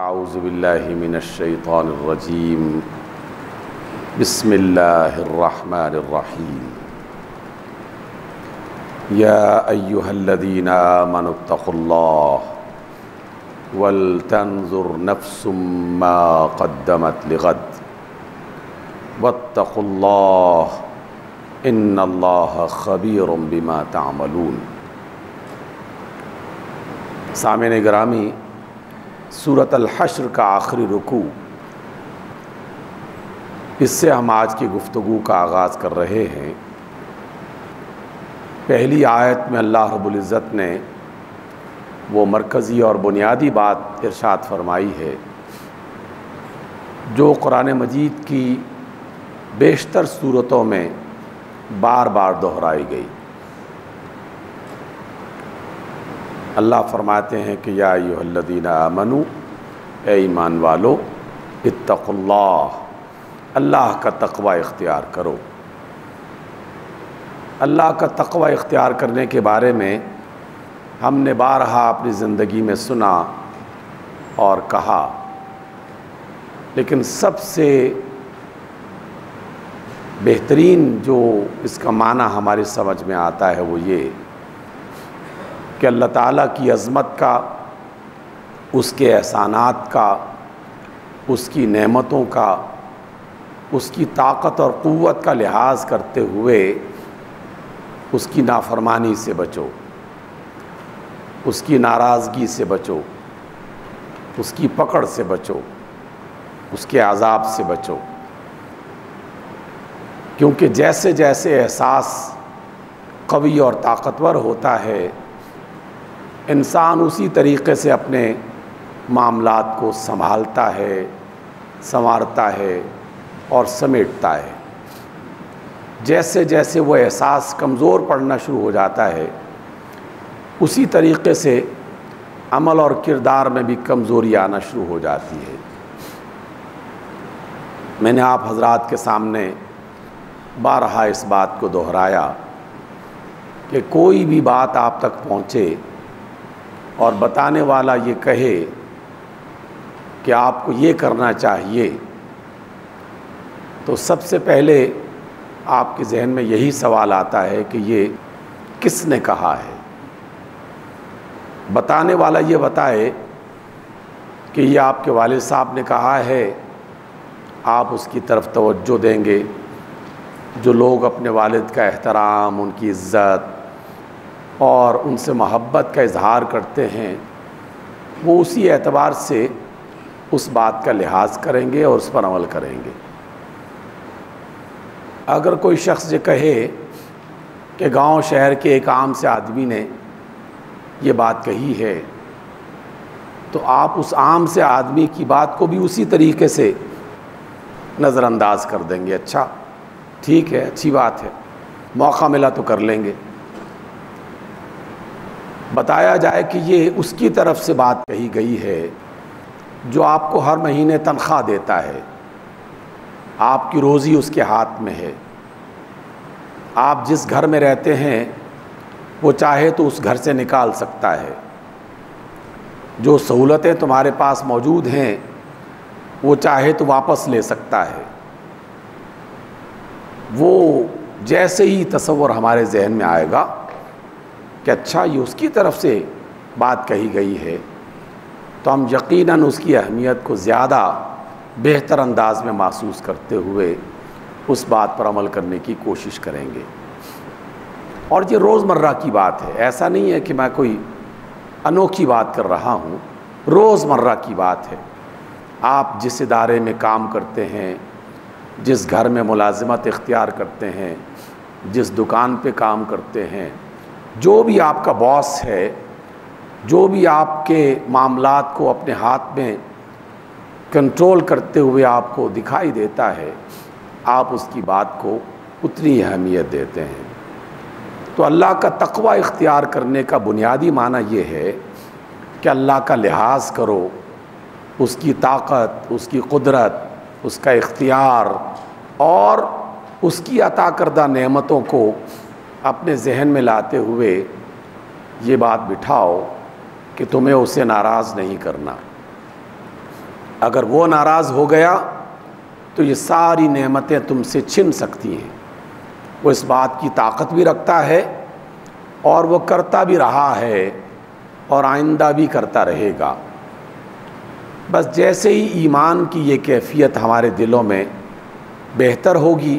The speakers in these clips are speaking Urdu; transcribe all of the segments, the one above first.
اعوذ باللہ من الشیطان الرجیم بسم اللہ الرحمن الرحیم یا ایہا الذین آمنوا اتقوا اللہ ولتنظر نفس ما قدمت لغد واتقوا اللہ ان اللہ خبیر بما تعملون۔ سامعین گرامی، سورۃ الحشر کا آخری رکوع، اس سے ہم آج کی گفتگو کا آغاز کر رہے ہیں۔ پہلی آیت میں اللہ رب العزت نے وہ مرکزی اور بنیادی بات ارشاد فرمائی ہے جو قرآن مجید کی بیشتر صورتوں میں بار بار دہرائی گئی۔ اللہ فرماتے ہیں کہ یا ایھا الذین آمنوا، اے ایمان والو، اتقوا اللہ، اللہ کا تقوی اختیار کرو۔ اللہ کا تقوی اختیار کرنے کے بارے میں ہم نے بارہا اپنی زندگی میں سنا اور کہا، لیکن سب سے بہترین جو اس کا معنی ہماری سمجھ میں آتا ہے وہ یہ کہ اللہ تعالیٰ کی عظمت کا، اس کے احسانات کا، اس کی نعمتوں کا، اس کی طاقت اور قوت کا لحاظ کرتے ہوئے اس کی نافرمانی سے بچو، اس کی ناراضگی سے بچو، اس کی پکڑ سے بچو، اس کے عذاب سے بچو، کیونکہ جیسے جیسے احساس قوی اور طاقتور ہوتا ہے، انسان اسی طریقے سے اپنے معاملات کو سنبھالتا ہے، سنوارتا ہے اور سمیٹتا ہے۔ جیسے جیسے وہ احساس کمزور پڑنا شروع ہو جاتا ہے، اسی طریقے سے عمل اور کردار میں بھی کمزوری آنا شروع ہو جاتی ہے۔ میں نے آپ حضرات کے سامنے بارہا اس بات کو دہرایا کہ کوئی بھی بات آپ تک پہنچے اور بتانے والا یہ کہے کہ آپ کو یہ کرنا چاہیے، تو سب سے پہلے آپ کے ذہن میں یہی سوال آتا ہے کہ یہ کس نے کہا ہے۔ بتانے والا یہ بتائے کہ یہ آپ کے والد صاحب نے کہا ہے، آپ اس کی طرف توجہ دیں گے۔ جو لوگ اپنے والد کا احترام، ان کی عزت اور ان سے محبت کا اظہار کرتے ہیں، وہ اسی اعتبار سے اس بات کا لحاظ کریں گے اور اس پر عمل کریں گے۔ اگر کوئی شخص یہ کہے کہ گاؤں شہر کے ایک عام سے آدمی نے یہ بات کہی ہے، تو آپ اس عام سے آدمی کی بات کو بھی اسی طریقے سے نظر انداز کر دیں گے۔ اچھا، ٹھیک ہے، اچھی بات ہے، موقع ملا تو کر لیں گے۔ بتایا جائے کہ یہ اس کی طرف سے بات کہی گئی ہے جو آپ کو ہر مہینے تنخواہ دیتا ہے، آپ کی روزی اس کے ہاتھ میں ہے، آپ جس گھر میں رہتے ہیں وہ چاہے تو اس گھر سے نکال سکتا ہے، جو سہولتیں تمہارے پاس موجود ہیں وہ چاہے تو واپس لے سکتا ہے۔ وہ جیسے ہی تصور ہمارے ذہن میں آئے گا کہ اچھا یہ اس کی طرف سے بات کہی گئی ہے، تو ہم یقیناً اس کی اہمیت کو زیادہ بہتر انداز میں محسوس کرتے ہوئے اس بات پر عمل کرنے کی کوشش کریں گے۔ اور یہ روزمرہ کی بات ہے، ایسا نہیں ہے کہ میں کوئی انوکھی بات کر رہا ہوں، روزمرہ کی بات ہے۔ آپ جس ادارے میں کام کرتے ہیں، جس گھر میں ملازمت اختیار کرتے ہیں، جس دکان پہ کام کرتے ہیں، جو بھی آپ کا باس ہے، جو بھی آپ کے معاملات کو اپنے ہاتھ میں کنٹرول کرتے ہوئے آپ کو دکھائی دیتا ہے، آپ اس کی بات کو اتنی اہمیت دیتے ہیں۔ تو اللہ کا تقوی اختیار کرنے کا بنیادی معنی یہ ہے کہ اللہ کا لحاظ کرو، اس کی طاقت، اس کی قدرت، اس کا اختیار اور اس کی عطا کردہ نعمتوں کو اپنے ذہن میں لاتے ہوئے یہ بات بٹھاؤ کہ تمہیں اسے ناراض نہیں کرنا، اگر وہ ناراض ہو گیا تو یہ ساری نعمتیں تم سے چھن سکتی ہیں۔ وہ اس بات کی طاقت بھی رکھتا ہے اور وہ کرتا بھی رہا ہے اور آئندہ بھی کرتا رہے گا۔ بس جیسے ہی ایمان کی یہ کیفیت ہمارے دلوں میں بہتر ہوگی،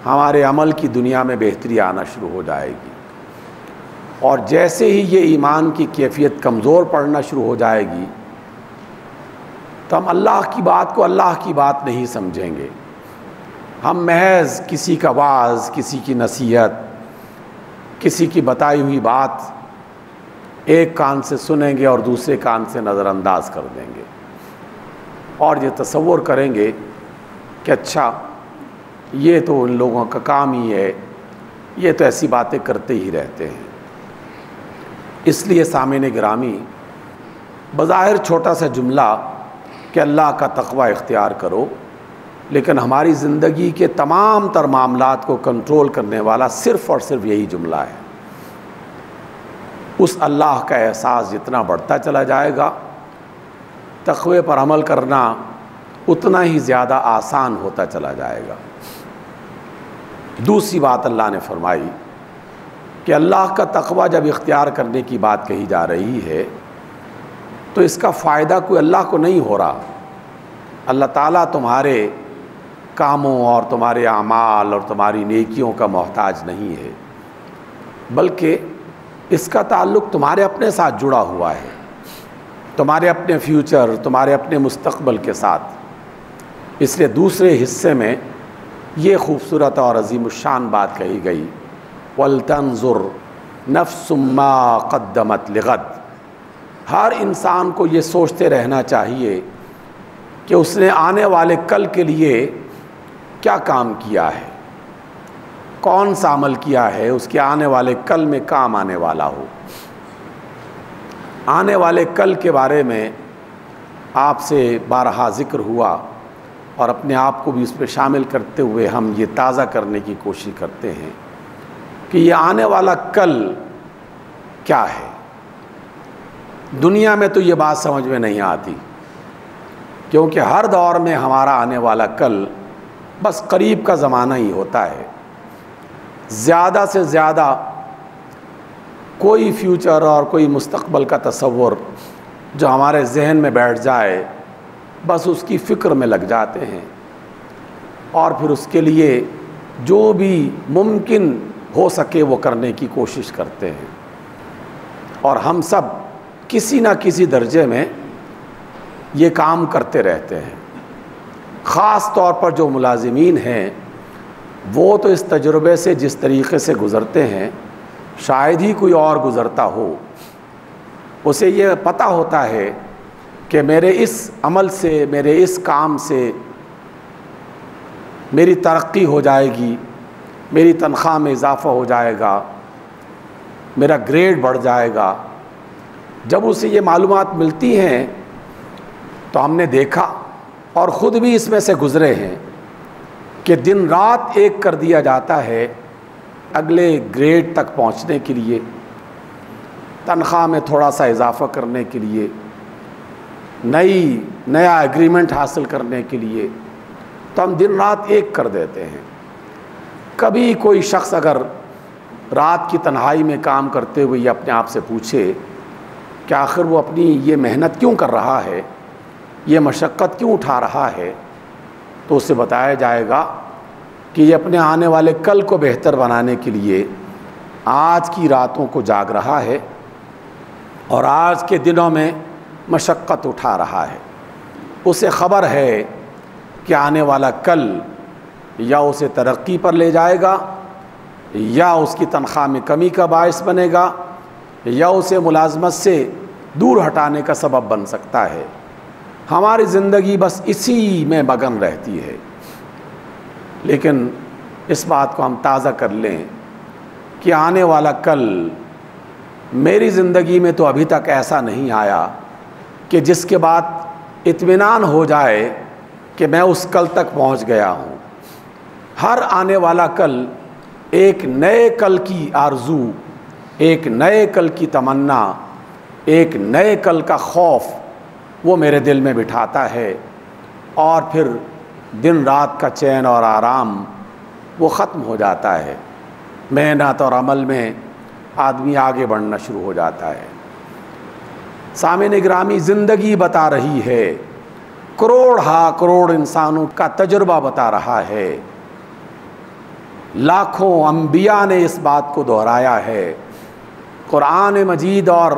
ہمارے عمل کی دنیا میں بہتری آنا شروع ہو جائے گی، اور جیسے ہی یہ ایمان کی کیفیت کمزور پڑنا شروع ہو جائے گی تو ہم اللہ کی بات کو اللہ کی بات نہیں سمجھیں گے۔ ہم محض کسی کا واعظ، کسی کی نصیحت، کسی کی بتائی ہوئی بات ایک کان سے سنیں گے اور دوسرے کان سے نظر انداز کر دیں گے، اور یہ تصور کریں گے کہ اچھا یہ تو ان لوگوں کا کام ہی ہے، یہ تو ایسی باتیں کرتے ہی رہتے ہیں۔ اس لیے سامعین گرامی، بظاہر چھوٹا سا جملہ کہ اللہ کا تقوی اختیار کرو، لیکن ہماری زندگی کے تمام تر معاملات کو کنٹرول کرنے والا صرف اور صرف یہی جملہ ہے۔ اس اللہ کا احساس جتنا بڑھتا چلا جائے گا، تقوی پر عمل کرنا اتنا ہی زیادہ آسان ہوتا چلا جائے گا۔ دوسری بات اللہ نے فرمائی کہ اللہ کا تقوی جب اختیار کرنے کی بات کہی جا رہی ہے تو اس کا فائدہ کوئی اللہ کو نہیں ہو رہا۔ اللہ تعالیٰ تمہارے کاموں اور تمہارے اعمال اور تمہاری نیکیوں کا محتاج نہیں ہے، بلکہ اس کا تعلق تمہارے اپنے ساتھ جڑا ہوا ہے، تمہارے اپنے فیوچر، تمہارے اپنے مستقبل کے ساتھ۔ اس لیے دوسرے حصے میں یہ خوبصورت اور عظیم الشان بات کہی گئی، وَلْتَنْظُرْ نَفْسٌ مَّا قَدَّمَتْ لِغَدٍ۔ ہر انسان کو یہ سوچتے رہنا چاہیے کہ اس نے آنے والے کل کے لیے کیا کام کیا ہے، کون سا عمل کیا ہے اس کے آنے والے کل میں کام آنے والا ہو۔ آنے والے کل کے بارے میں آپ سے بارہا ذکر ہوا، اور اپنے آپ کو بھی اس پہ شامل کرتے ہوئے ہم یہ تازہ کرنے کی کوشش کرتے ہیں کہ یہ آنے والا کل کیا ہے۔ دنیا میں تو یہ بات سمجھ میں نہیں آتی، کیونکہ ہر دور میں ہمارا آنے والا کل بس قریب کا زمانہ ہی ہوتا ہے۔ زیادہ سے زیادہ کوئی فیوچر اور کوئی مستقبل کا تصور جو ہمارے ذہن میں بیٹھ جائے، بس اس کی فکر میں لگ جاتے ہیں، اور پھر اس کے لیے جو بھی ممکن ہو سکے وہ کرنے کی کوشش کرتے ہیں۔ اور ہم سب کسی نہ کسی درجے میں یہ کام کرتے رہتے ہیں۔ خاص طور پر جو ملازمین ہیں وہ تو اس تجربے سے جس طریقے سے گزرتے ہیں شاید ہی کوئی اور گزرتا ہو۔ اسے یہ پتہ ہوتا ہے کہ میرے اس عمل سے، میرے اس کام سے میری ترقی ہو جائے گی، میری تنخواہ میں اضافہ ہو جائے گا، میرا گریڈ بڑھ جائے گا۔ جب اسے یہ معلومات ملتی ہیں تو ہم نے دیکھا اور خود بھی اس میں سے گزرے ہیں کہ دن رات ایک کر دیا جاتا ہے اگلے گریڈ تک پہنچنے کے لیے، تنخواہ میں تھوڑا سا اضافہ کرنے کے لیے، نیا ایگریمنٹ حاصل کرنے کے لیے، تو ہم دن رات ایک کر دیتے ہیں۔ کبھی کوئی شخص اگر رات کی تنہائی میں کام کرتے ہوئے یہ اپنے آپ سے پوچھے کہ آخر وہ اپنی یہ محنت کیوں کر رہا ہے، یہ مشقت کیوں اٹھا رہا ہے، تو اسے بتایا جائے گا کہ یہ اپنے آنے والے کل کو بہتر بنانے کے لیے آج کی راتوں کو جاگ رہا ہے اور آج کے دنوں میں مشقت اٹھا رہا ہے۔ اسے خبر ہے کہ آنے والا کل یا اسے ترقی پر لے جائے گا، یا اس کی تنخواہ میں کمی کا باعث بنے گا، یا اسے ملازمت سے دور ہٹانے کا سبب بن سکتا ہے۔ ہماری زندگی بس اسی میں مگن رہتی ہے۔ لیکن اس بات کو ہم تازہ کر لیں کہ آنے والا کل میری زندگی میں تو ابھی تک ایسا نہیں آیا کہ جس کے بعد اطمینان ہو جائے کہ میں اس کل تک پہنچ گیا ہوں۔ ہر آنے والا کل ایک نئے کل کی آرزو، ایک نئے کل کی تمنا، ایک نئے کل کا خوف وہ میرے دل میں بٹھاتا ہے، اور پھر دن رات کا چین اور آرام وہ ختم ہو جاتا ہے، محنت اور عمل میں آدمی آگے بڑھنا شروع ہو جاتا ہے۔ سامعین گرامی، زندگی بتا رہی ہے، کروڑ ہا کروڑ انسانوں کا تجربہ بتا رہا ہے، لاکھوں انبیاء نے اس بات کو دہرایا ہے، قرآن مجید اور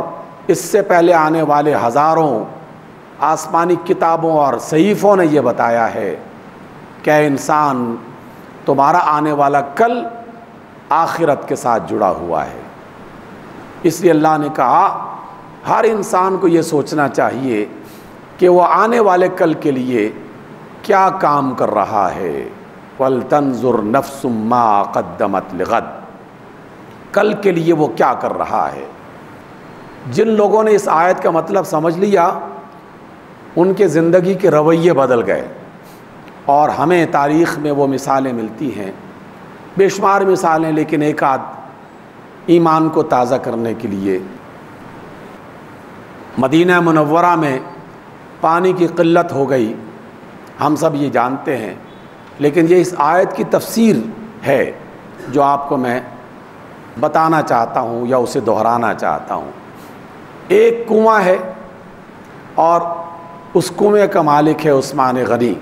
اس سے پہلے آنے والے ہزاروں آسمانی کتابوں اور صحیفوں نے یہ بتایا ہے کہ اے انسان، تمہارا آنے والا کل آخرت کے ساتھ جڑا ہوا ہے۔ اس لیے اللہ نے کہا ہر انسان کو یہ سوچنا چاہیے کہ وہ آنے والے کل کے لیے کیا کام کر رہا ہے۔ وَلْتَنْظُرْ نَفْسٌ مَّا قَدَّمَتْ لِغَدٍ، کل کے لیے وہ کیا کر رہا ہے۔ جن لوگوں نے اس آیت کا مطلب سمجھ لیا، ان کے زندگی کے رویے بدل گئے، اور ہمیں تاریخ میں وہ مثالیں ملتی ہیں، بے شمار مثالیں، لیکن ایک آدھ ایمان کو تازہ کرنے کے لیے۔ مدینہ منورہ میں پانی کی قلت ہو گئی، ہم سب یہ جانتے ہیں، لیکن یہ اس آیت کی تفسیر ہے جو آپ کو میں بتانا چاہتا ہوں یا اسے دہرانا چاہتا ہوں۔ ایک کنواں ہے اور اس کنویں کا مالک ہے عثمان غنی۔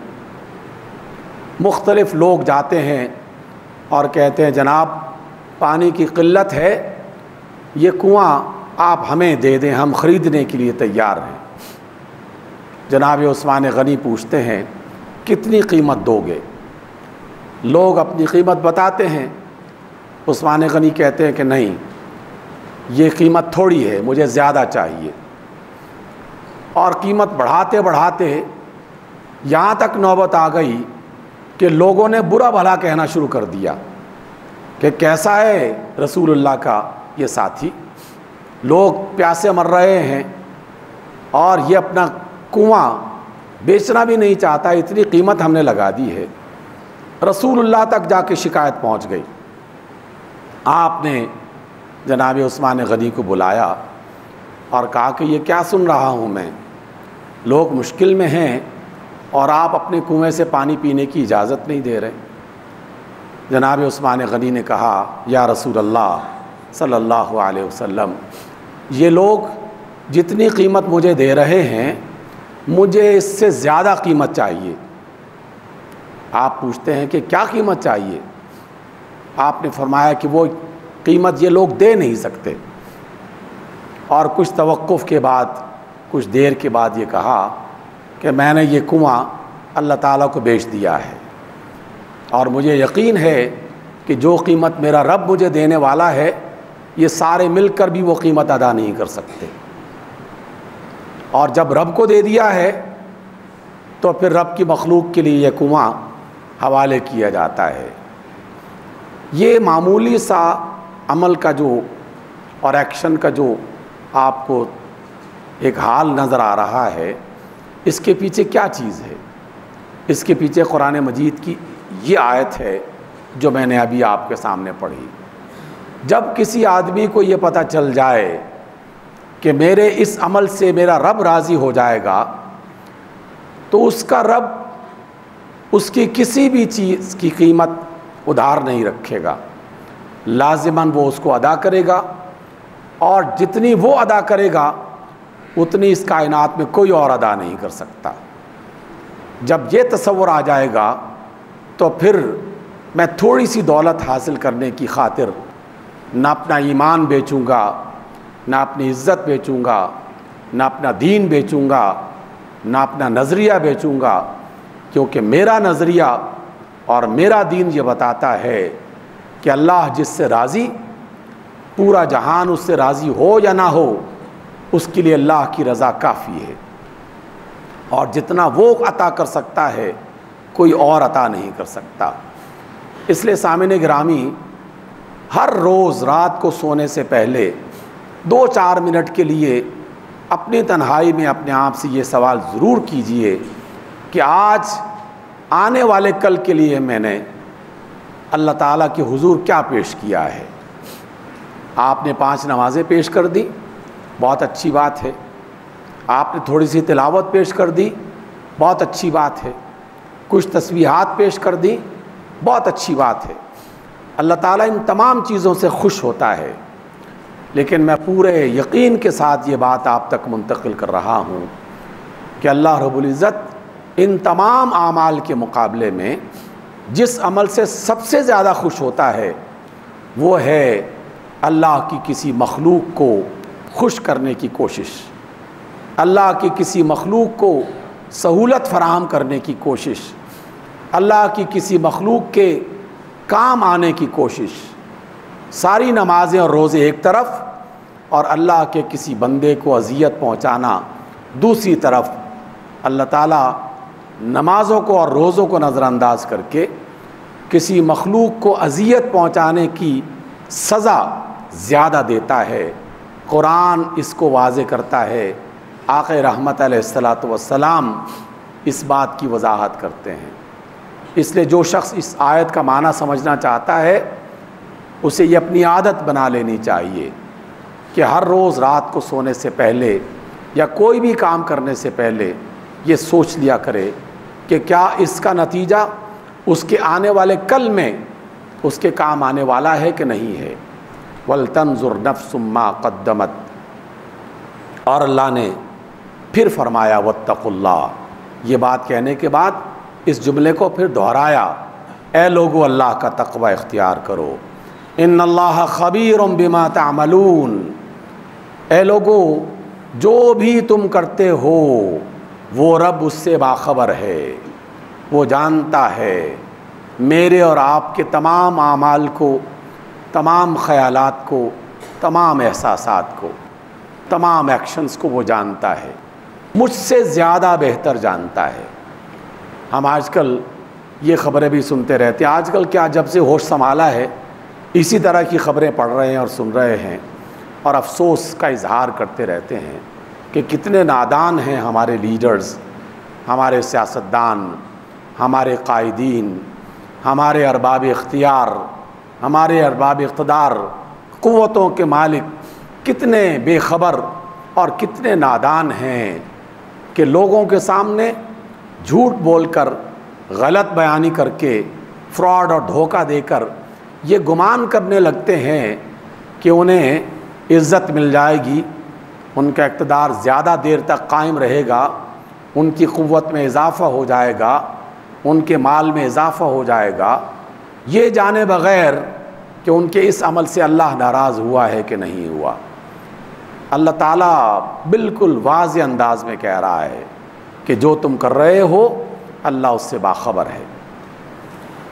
مختلف لوگ جاتے ہیں اور کہتے ہیں جناب پانی کی قلت ہے، یہ کنواں آپ ہمیں دے دیں، ہم خریدنے کے لیے تیار ہیں۔ جناب عثمان غنی پوچھتے ہیں کتنی قیمت دو گے؟ لوگ اپنی قیمت بتاتے ہیں، عثمان غنی کہتے ہیں کہ نہیں، یہ قیمت تھوڑی ہے، مجھے زیادہ چاہیے۔ اور قیمت بڑھاتے بڑھاتے یہاں تک نوبت آ گئی کہ لوگوں نے برا بھلا کہنا شروع کر دیا کہ کیسا ہے رسول اللہ کا یہ ساتھی، لوگ پیاسے مر رہے ہیں اور یہ اپنا کنواں بیچنا بھی نہیں چاہتا، اتنی قیمت ہم نے لگا دی ہے۔ رسول اللہ تک جا کے شکایت پہنچ گئی۔ آپ نے جناب عثمان غنی کو بلایا اور کہا کہ یہ کیا سن رہا ہوں میں، لوگ مشکل میں ہیں اور آپ اپنے کنویں سے پانی پینے کی اجازت نہیں دے رہے۔ جناب عثمان غنی نے کہا یا رسول اللہ صلی اللہ علیہ وسلم، یہ لوگ جتنی قیمت مجھے دے رہے ہیں مجھے اس سے زیادہ قیمت چاہیے۔ آپ پوچھتے ہیں کہ کیا قیمت چاہیے؟ آپ نے فرمایا کہ وہ قیمت یہ لوگ دے نہیں سکتے۔ اور کچھ توقف کے بعد، کچھ دیر کے بعد یہ کہا کہ میں نے یہ کنواں اللہ تعالیٰ کو بیچ دیا ہے، اور مجھے یقین ہے کہ جو قیمت میرا رب مجھے دینے والا ہے یہ سارے مل کر بھی وہ قیمت ادا نہیں کر سکتے، اور جب رب کو دے دیا ہے تو پھر رب کی مخلوق کے لیے یہ کنواں حوالے کیا جاتا ہے۔ یہ معمولی سا عمل کا جو اور ایکشن کا جو آپ کو ایک حال نظر آ رہا ہے، اس کے پیچھے کیا چیز ہے؟ اس کے پیچھے قرآن مجید کی یہ آیت ہے جو میں نے ابھی آپ کے سامنے پڑھی۔ جب کسی آدمی کو یہ پتہ چل جائے کہ میرے اس عمل سے میرا رب راضی ہو جائے گا، تو اس کا رب اس کی کسی بھی چیز کی قیمت ادھار نہیں رکھے گا، لازماً وہ اس کو ادا کرے گا، اور جتنی وہ ادا کرے گا اتنی اس کائنات میں کوئی اور ادا نہیں کر سکتا۔ جب یہ تصور آ جائے گا تو پھر میں تھوڑی سی دولت حاصل کرنے کی خاطر نہ اپنا ایمان بیچوں گا، نہ اپنی عزت بیچوں گا، نہ اپنا دین بیچوں گا، نہ اپنا نظریہ بیچوں گا، کیونکہ میرا نظریہ اور میرا دین یہ بتاتا ہے کہ اللہ جس سے راضی، پورا جہان اس سے راضی ہو یا نہ ہو، اس کے لیے اللہ کی رضا کافی ہے، اور جتنا وہ عطا کر سکتا ہے کوئی اور عطا نہیں کر سکتا۔ اس لیے سامعین گرامی، ہر روز رات کو سونے سے پہلے 2-4 منٹ کے لیے اپنی تنہائی میں اپنے آپ سے یہ سوال ضرور کیجئے کہ آج آنے والے کل کے لیے میں نے اللہ تعالیٰ کے حضور کیا پیش کیا ہے۔ آپ نے 5 نمازیں پیش کر دی، بہت اچھی بات ہے۔ آپ نے تھوڑی سی تلاوت پیش کر دی، بہت اچھی بات ہے، کچھ تسبیحات پیش کر دی، بہت اچھی بات ہے، اللہ تعالیٰ ان تمام چیزوں سے خوش ہوتا ہے۔ لیکن میں پورے یقین کے ساتھ یہ بات آپ تک منتقل کر رہا ہوں کہ اللہ رب العزت ان تمام اعمال کے مقابلے میں جس عمل سے سب سے زیادہ خوش ہوتا ہے وہ ہے اللہ کی کسی مخلوق کو خوش کرنے کی کوشش، اللہ کی کسی مخلوق کو سہولت فراہم کرنے کی کوشش، اللہ کی کسی مخلوق کے کام آنے کی کوشش۔ ساری نمازیں اور روزے ایک طرف اور اللہ کے کسی بندے کو اذیت پہنچانا دوسری طرف، اللہ تعالیٰ نمازوں کو اور روزوں کو نظر انداز کر کے کسی مخلوق کو اذیت پہنچانے کی سزا زیادہ دیتا ہے۔ قرآن اس کو واضح کرتا ہے، آقا رحمت علیہ الصلاۃ والسلام اس بات کی وضاحت کرتے ہیں۔ اس لیے جو شخص اس آیت کا معنی سمجھنا چاہتا ہے اسے یہ اپنی عادت بنا لینی چاہیے کہ ہر روز رات کو سونے سے پہلے یا کوئی بھی کام کرنے سے پہلے یہ سوچ لیا کرے کہ کیا اس کا نتیجہ اس کے آنے والے کل میں اس کے کام آنے والا ہے کہ نہیں ہے۔ وَلْتَنْظُرْ نَفْسٌ مَّا قَدَّمَتْ، اور اللہ نے پھر فرمایا وَاتَّقُوا اللَّهَ، یہ بات کہنے کے بعد اس جملے کو پھر دہرایا، اے لوگو اللہ کا تقوی اختیار کرو، ان اللہ خبیر بما تعملون، اے لوگو جو بھی تم کرتے ہو وہ رب اس سے باخبر ہے، وہ جانتا ہے میرے اور آپ کے تمام اعمال کو، تمام خیالات کو، تمام احساسات کو، تمام ایکشنز کو وہ جانتا ہے، مجھ سے زیادہ بہتر جانتا ہے۔ ہم آج کل یہ خبریں بھی سنتے رہتے ہیں، آج کل کیا جب سے ہوش سنبھالا ہے اسی طرح کی خبریں پڑھ رہے ہیں اور سن رہے ہیں، اور افسوس کا اظہار کرتے رہتے ہیں کہ کتنے نادان ہیں ہمارے لیڈرز، ہمارے سیاستدان، ہمارے قائدین، ہمارے ارباب اختیار، ہمارے ارباب اقتدار، قوتوں کے مالک کتنے بے خبر اور کتنے نادان ہیں کہ لوگوں کے سامنے جھوٹ بول کر، غلط بیانی کر کے، فراڈ اور دھوکہ دے کر یہ گمان کرنے لگتے ہیں کہ انہیں عزت مل جائے گی، ان کا اقتدار زیادہ دیر تک قائم رہے گا، ان کی قوت میں اضافہ ہو جائے گا، ان کے مال میں اضافہ ہو جائے گا، یہ جانے بغیر کہ ان کے اس عمل سے اللہ ناراض ہوا ہے کہ نہیں ہوا۔ اللہ تعالیٰ بالکل واضح انداز میں کہہ رہا ہے کہ جو تم کر رہے ہو اللہ اس سے باخبر ہے۔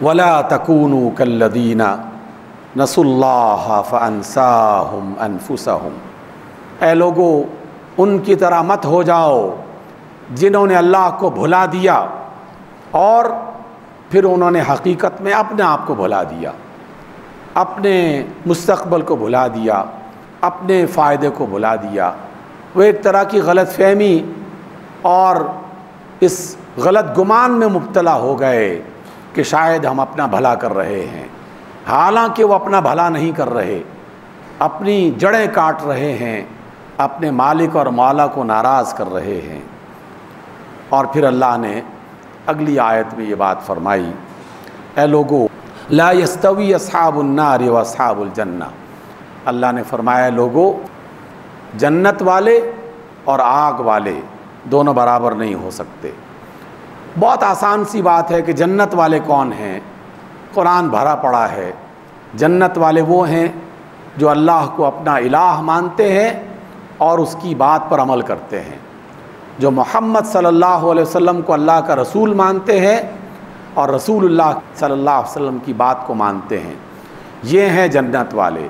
وَلَا تَكُونُوا كَالَّذِينَ نَسُوا اللَّهَ فَأَنسَاهُمْ أَنفُسَهُمْ، اے لوگو ان کی طرح مت ہو جاؤ جنہوں نے اللہ کو بھلا دیا اور پھر انہوں نے حقیقت میں اپنے آپ کو بھلا دیا، اپنے مستقبل کو بھلا دیا، اپنے فائدے کو بھلا دیا۔ وہ ایک طرح کی غلط فہمی اور اس غلط گمان میں مبتلا ہو گئے کہ شاید ہم اپنا بھلا کر رہے ہیں، حالانکہ وہ اپنا بھلا نہیں کر رہے، اپنی جڑیں کاٹ رہے ہیں، اپنے مالک اور مولا کو ناراض کر رہے ہیں۔ اور پھر اللہ نے اگلی آیت میں یہ بات فرمائی، اے لوگو لا یستوی اصحاب النار و اصحاب الجنہ، اللہ نے فرمایا لوگو جنت والے اور آگ والے دونوں برابر نہیں ہو سکتے۔ بہت آسان سی بات ہے کہ جنت والے کون ہیں، قرآن بھرا پڑا ہے۔ جنت والے وہ ہیں جو اللہ کو اپنا الہ مانتے ہیں اور اس کی بات پر عمل کرتے ہیں، جو محمد صلی اللہ علیہ وسلم کو اللہ کا رسول مانتے ہیں اور رسول اللہ صلی اللہ علیہ وسلم کی بات کو مانتے ہیں، یہ ہیں جنت والے۔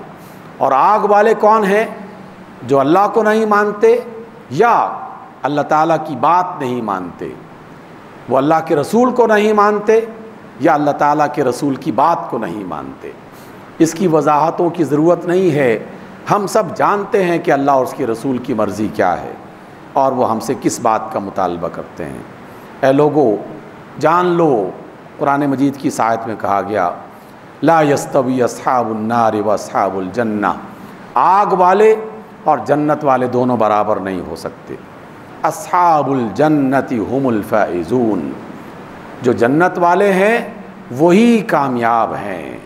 اور آگ والے کون ہیں؟ جو اللہ کو نہیں مانتے یا اللہ تعالیٰ کی بات نہیں مانتے، وہ اللہ کے رسول کو نہیں مانتے یا اللہ تعالیٰ کے رسول کی بات کو نہیں مانتے۔ اس کی وضاحتوں کی ضرورت نہیں ہے، ہم سب جانتے ہیں کہ اللہ اور اس کے رسول کی مرضی کیا ہے اور وہ ہم سے کس بات کا مطالبہ کرتے ہیں۔ اے لوگو جان لو، قرآن مجید کی اس آیت میں کہا گیا لا یستوی اصحاب النار و اصحاب الجنہ، آگ والے اور جنت والے دونوں برابر نہیں ہو سکتے۔ اصحاب الجنت هم الفائزون، جو جنت والے ہیں وہی کامیاب ہیں،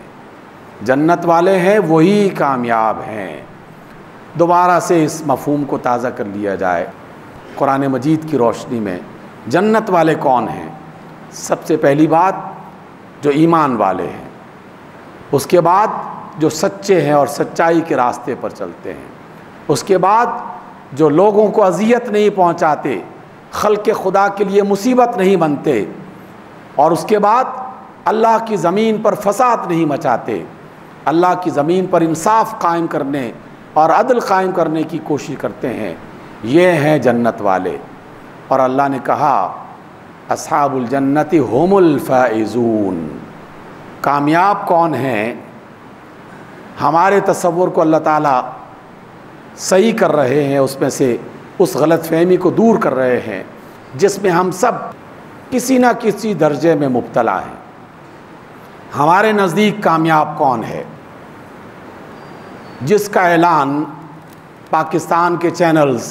جنت والے ہیں وہی کامیاب ہیں۔ دوبارہ سے اس مفہوم کو تازہ کر لیا جائے قرآن مجید کی روشنی میں۔ جنت والے کون ہیں؟ سب سے پہلی بات جو ایمان والے ہیں، اس کے بعد جو سچے ہیں اور سچائی کے راستے پر چلتے ہیں، اس کے بعد جو لوگوں کو اذیت نہیں پہنچاتے، خلق خدا کے لیے مصیبت نہیں بنتے، اور اس کے بعد اللہ کی زمین پر فساد نہیں مچاتے، اللہ کی زمین پر انصاف قائم کرنے اور عدل قائم کرنے کی کوشش کرتے ہیں، یہ ہیں جنت والے۔ اور اللہ نے کہا اصحاب الجنت هم الفائزون، کامیاب کون ہیں؟ ہمارے تصور کو اللہ تعالیٰ صحیح کر رہے ہیں، اس میں سے اس غلط فہمی کو دور کر رہے ہیں جس میں ہم سب کسی نہ کسی درجے میں مبتلا ہیں۔ ہمارے نزدیک کامیاب کون ہے؟ جس کا اعلان پاکستان کے چینلز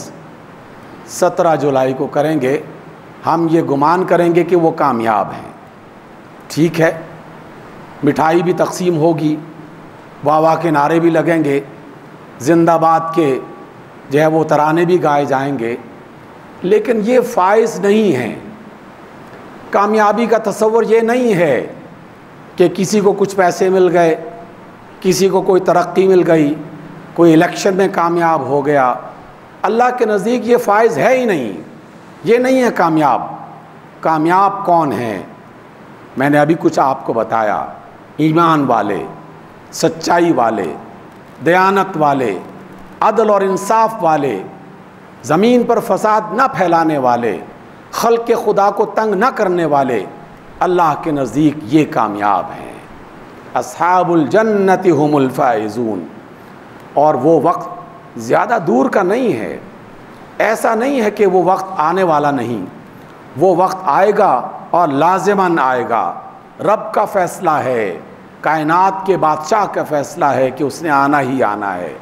17 جولائی کو کریں گے، ہم یہ گمان کریں گے کہ وہ کامیاب ہیں۔ ٹھیک ہے، مٹھائی بھی تقسیم ہوگی، واہ واہ کے نعرے بھی لگیں گے، زندہ باد کے جو ہے وہ ترانے بھی گائے جائیں گے، لیکن یہ فائز نہیں ہیں۔ کامیابی کا تصور یہ نہیں ہے کہ کسی کو کچھ پیسے مل گئے، کسی کو کوئی ترقی مل گئی، کوئی الیکشن میں کامیاب ہو گیا۔ اللہ کے نزدیک یہ فائز ہے ہی نہیں، یہ نہیں ہے کامیاب۔ کامیاب کون ہیں؟ میں نے ابھی کچھ آپ کو بتایا، ایمان والے، سچائی والے، دیانت والے، عدل اور انصاف والے، زمین پر فساد نہ پھیلانے والے، خلق خدا کو تنگ نہ کرنے والے، اللہ کے نزدیک یہ کامیاب ہیں۔ اصحاب الجنت هم الفائزون۔ اور وہ وقت زیادہ دور کا نہیں ہے، ایسا نہیں ہے کہ وہ وقت آنے والا نہیں، وہ وقت آئے گا اور لازماً آئے گا۔ رب کا فیصلہ ہے، کائنات کے بادشاہ کا فیصلہ ہے کہ اس نے آنا ہی آنا ہے،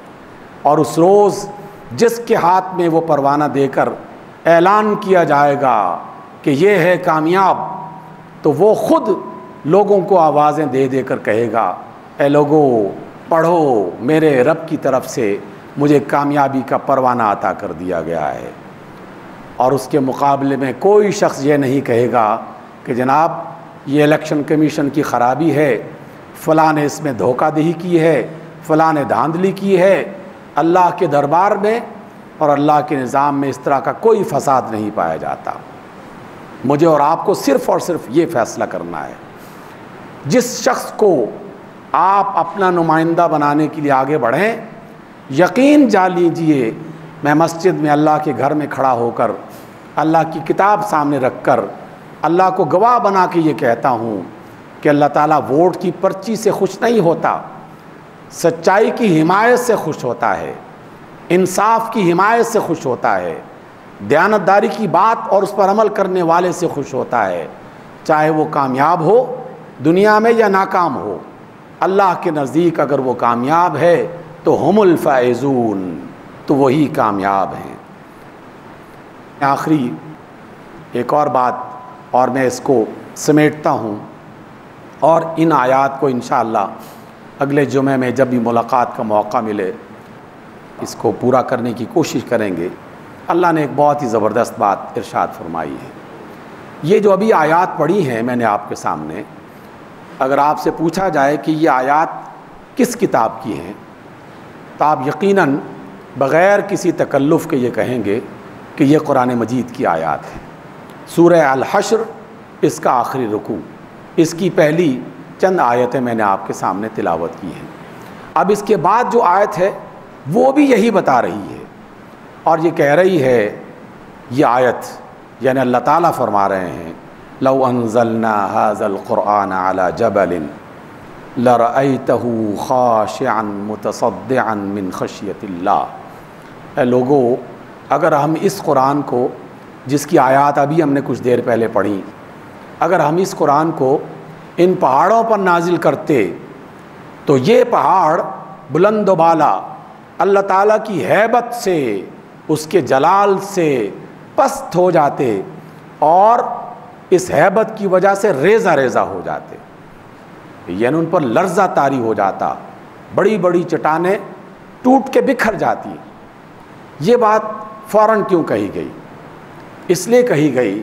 اور اس روز جس کے ہاتھ میں وہ پروانہ دے کر اعلان کیا جائے گا کہ یہ ہے کامیاب، تو وہ خود لوگوں کو آوازیں دے دے کر کہے گا، اے لوگو پڑھو، میرے رب کی طرف سے مجھے کامیابی کا پروانہ عطا کر دیا گیا ہے۔ اور اس کے مقابلے میں کوئی شخص یہ نہیں کہے گا کہ جناب یہ الیکشن کمیشن کی خرابی ہے، فلاں نے اس میں دھوکہ دہی کی ہے، فلاں نے دھاندلی کی ہے۔ اللہ کے دربار میں اور اللہ کے نظام میں اس طرح کا کوئی فساد نہیں پایا جاتا۔ مجھے اور آپ کو صرف اور صرف یہ فیصلہ کرنا ہے۔ جس شخص کو آپ اپنا نمائندہ بنانے کے لیے آگے بڑھیں، یقین جان لیجیے میں مسجد میں اللہ کے گھر میں کھڑا ہو کر اللہ کی کتاب سامنے رکھ کر اللہ کو گواہ بنا کے یہ کہتا ہوں کہ اللہ تعالیٰ ووٹ کی پرچی سے خوش نہیں ہوتا، سچائی کی حمایت سے خوش ہوتا ہے، انصاف کی حمایت سے خوش ہوتا ہے، دیانتداری کی بات اور اس پر عمل کرنے والے سے خوش ہوتا ہے، چاہے وہ کامیاب ہو دنیا میں یا ناکام ہو۔ اللہ کے نزدیک اگر وہ کامیاب ہے تو ہم الفائزون، تو وہی کامیاب ہیں۔ آخری ایک اور بات، اور میں اس کو سمیٹتا ہوں، اور ان آیات کو انشاءاللہ اگلے جمعے میں جب بھی ملاقات کا موقع ملے اس کو پورا کرنے کی کوشش کریں گے۔ اللہ نے ایک بہت ہی زبردست بات ارشاد فرمائی ہے۔ یہ جو ابھی آیات پڑھی ہیں میں نے آپ کے سامنے، اگر آپ سے پوچھا جائے کہ یہ آیات کس کتاب کی ہیں تو آپ یقیناً بغیر کسی تکلف کے یہ کہیں گے کہ یہ قرآن مجید کی آیات ہیں۔ سورہ الحشر اس کا آخری رکوع، اس کی پہلی چند آیتیں میں نے آپ کے سامنے تلاوت کی ہیں۔ اب اس کے بعد جو آیت ہے وہ بھی یہی بتا رہی ہے، اور یہ کہہ رہی ہے یہ آیت، یعنی اللہ تعالیٰ فرما رہے ہیں لو انزلنا هذا القرآن على جبل لرأيته خاشعا متصدعا من خشیۃ اللہ۔ اے لوگو، اگر ہم اس قرآن کو، جس کی آیات ابھی ہم نے کچھ دیر پہلے پڑھی، اگر ہم اس قرآن کو ان پہاڑوں پر نازل کرتے تو یہ پہاڑ بلند و بالا اللہ تعالیٰ کی ہیبت سے، اس کے جلال سے پست ہو جاتے اور اس ہیبت کی وجہ سے ریزہ ریزہ ہو جاتے، یعنی ان پر لرزہ طاری ہو جاتا، بڑی بڑی چٹانیں ٹوٹ کے بکھر جاتی۔ یہ بات فوراً کیوں کہی گئی؟ اس لیے کہی گئی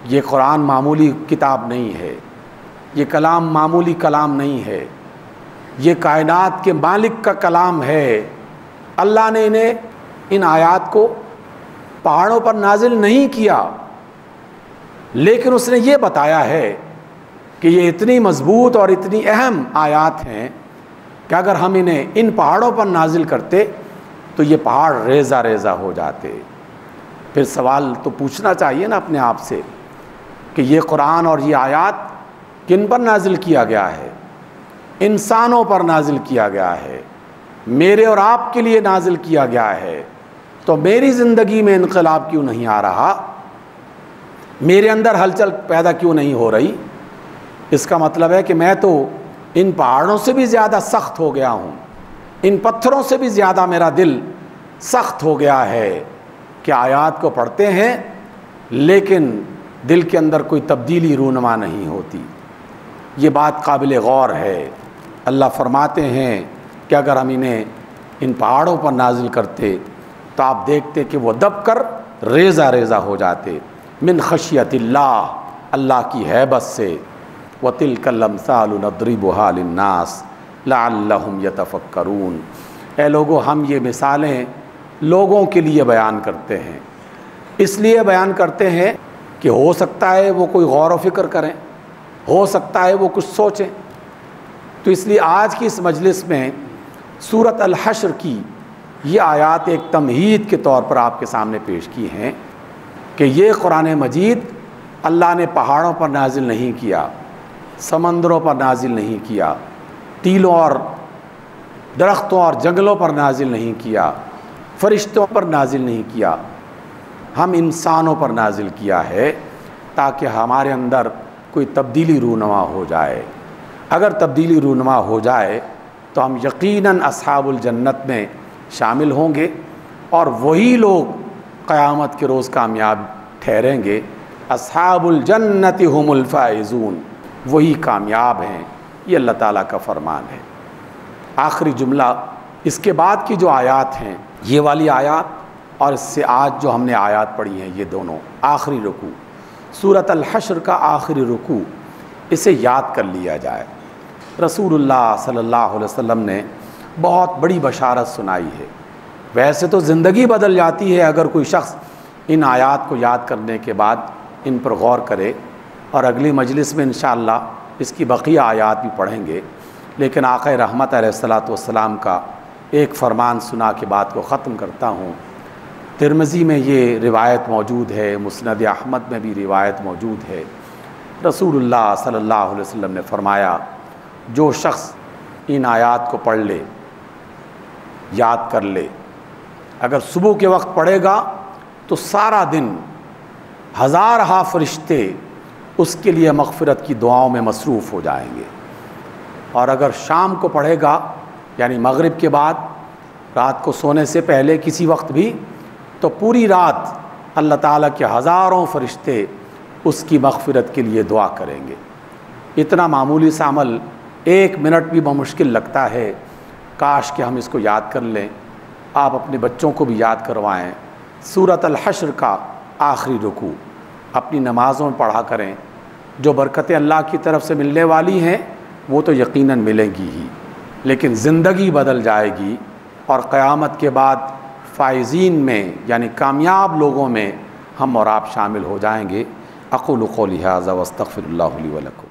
یہ قرآن معمولی کتاب نہیں ہے، یہ کلام معمولی کلام نہیں ہے، یہ کائنات کے مالک کا کلام ہے۔ اللہ نے انہیں ان آیات کو پہاڑوں پر نازل نہیں کیا، لیکن اس نے یہ بتایا ہے کہ یہ اتنی مضبوط اور اتنی اہم آیات ہیں کہ اگر ہم انہیں ان پہاڑوں پر نازل کرتے تو یہ پہاڑ ریزہ ریزہ ہو جاتے۔ پھر سوال تو پوچھنا چاہیے نا اپنے آپ سے کہ یہ قرآن اور یہ آیات کن پر نازل کیا گیا ہے؟ انسانوں پر نازل کیا گیا ہے، میرے اور آپ کے لیے نازل کیا گیا ہے۔ تو میری زندگی میں انقلاب کیوں نہیں آ رہا؟ میرے اندر ہلچل پیدا کیوں نہیں ہو رہی؟ اس کا مطلب ہے کہ میں تو ان پہاڑوں سے بھی زیادہ سخت ہو گیا ہوں، ان پتھروں سے بھی زیادہ میرا دل سخت ہو گیا ہے کہ آیات کو پڑھتے ہیں لیکن دل کے اندر کوئی تبدیلی رونما نہیں ہوتی۔ یہ بات قابل غور ہے۔ اللہ فرماتے ہیں کہ اگر ہم انہیں ان پہاڑوں پر نازل کرتے تو آپ دیکھتے کہ وہ دب کر ریزہ ریزہ ہو جاتے، من خشیت اللہ، اللہ کی ہیبت سے۔ وَتِلْكَ الْأَمْثَالُ نَضْرِبُهَا لِلنَّاسِ لَعَلَّهُمْ يَتَفَكَّرُونَ۔ اے لوگو، ہم یہ مثالیں لوگوں کے لیے بیان کرتے ہیں، اس لیے بیان کرتے ہیں کہ ہو سکتا ہے وہ کوئی غور و فکر کریں، ہو سکتا ہے وہ کچھ سوچیں۔ تو اس لیے آج کی اس مجلس میں سورۃ الحشر کی یہ آیات ایک تمہید کے طور پر آپ کے سامنے پیش کی ہیں کہ یہ قرآن مجید اللہ نے پہاڑوں پر نازل نہیں کیا، سمندروں پر نازل نہیں کیا، ٹیلوں اور درختوں اور جنگلوں پر نازل نہیں کیا، فرشتوں پر نازل نہیں کیا، ہم انسانوں پر نازل کیا ہے تاکہ ہمارے اندر کوئی تبدیلی رونما ہو جائے۔ اگر تبدیلی رونما ہو جائے تو ہم یقیناً اصحاب الجنت میں شامل ہوں گے اور وہی لوگ قیامت کے روز کامیاب ٹھہریں گے۔ اصحاب الجنت هم الفائزون، وہی کامیاب ہیں، یہ اللہ تعالیٰ کا فرمان ہے۔ آخری جملہ، اس کے بعد کی جو آیات ہیں، یہ والی آیات اور اس سے آج جو ہم نے آیات پڑھی ہیں، یہ دونوں آخری رکوع، سورۃ الحشر کا آخری رکوع، اسے یاد کر لیا جائے۔ رسول اللہ صلی اللہ علیہ وسلم نے بہت بڑی بشارت سنائی ہے۔ ویسے تو زندگی بدل جاتی ہے اگر کوئی شخص ان آیات کو یاد کرنے کے بعد ان پر غور کرے، اور اگلی مجلس میں انشاءاللہ اس کی بقیہ آیات بھی پڑھیں گے، لیکن آقا رحمت علیہ الصلاۃ والسلام کا ایک فرمان سنا کے بات کو ختم کرتا ہوں۔ ترمذی میں یہ روایت موجود ہے، مسند احمد میں بھی روایت موجود ہے۔ رسول اللہ صلی اللہ علیہ وسلم نے فرمایا، جو شخص ان آیات کو پڑھ لے، یاد کر لے، اگر صبح کے وقت پڑھے گا تو سارا دن ہزارہا فرشتے اس کے لیے مغفرت کی دعاؤں میں مصروف ہو جائیں گے، اور اگر شام کو پڑھے گا یعنی مغرب کے بعد، رات کو سونے سے پہلے کسی وقت بھی، تو پوری رات اللہ تعالیٰ کے ہزاروں فرشتے اس کی مغفرت کے لیے دعا کریں گے۔ اتنا معمولی سا عمل 1 منٹ بھی بمشکل لگتا ہے، کاش کہ ہم اس کو یاد کر لیں۔ آپ اپنے بچوں کو بھی یاد کروائیں۔ سورۃ الحشر کا آخری رکوع اپنی نمازوں میں پڑھا کریں۔ جو برکتیں اللہ کی طرف سے ملنے والی ہیں وہ تو یقیناً ملیں گی ہی، لیکن زندگی بدل جائے گی اور قیامت کے بعد فائزین میں یعنی کامیاب لوگوں میں ہم اور آپ شامل ہو جائیں گے۔ اقول قولی ھذا واستغفر اللہ لی ولکم۔